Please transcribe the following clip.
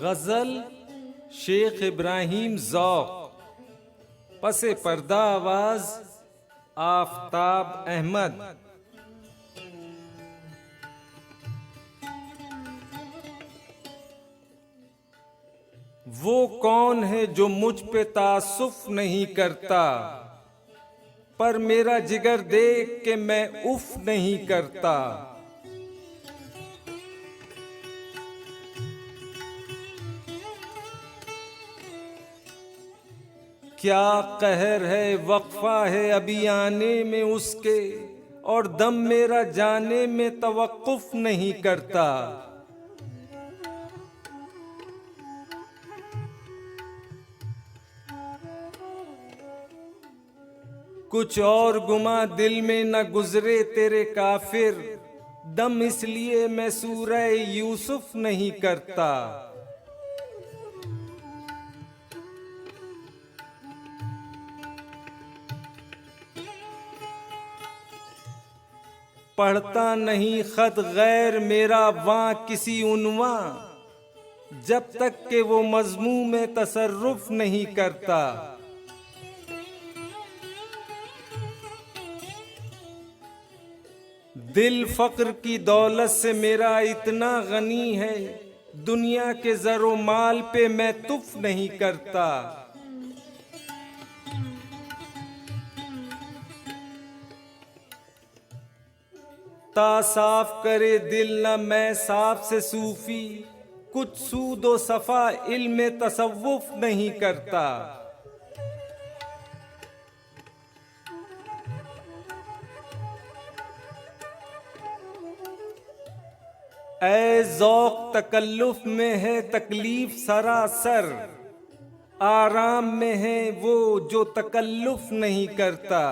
गजल शेख इब्राहिम ज़ौक़, पसे पर्दा आवाज आफताब अहमद। वो कौन है जो मुझ पे तासुफ नहीं करता, पर मेरा जिगर देख के मैं उफ नहीं करता। क्या कहर है, वक्फा है अभी आने में उसके, और दम मेरा जाने में तवक्कुफ नहीं करता। कुछ और गुमा दिल में न गुजरे तेरे काफिर, दम इसलिए मैं सूरह यूसुफ नहीं करता। पढ़ता नहीं खत गैर मेरा वां किसी उन्वा, जब तक के वो मजमू में तसर्रुफ नहीं करता। दिल फक्र की दौलत से मेरा इतना गनी है, दुनिया के जरो माल पे मैं तुफ नहीं करता। ता साफ करे दिल न मैं साफ से सूफी, कुछ सूदो सफा इल्म तसव्वुफ नहीं करता। ऐ ज़ौक़ तकल्लुफ में है तकलीफ सरासर, आराम में है वो जो तकल्लुफ नहीं करता।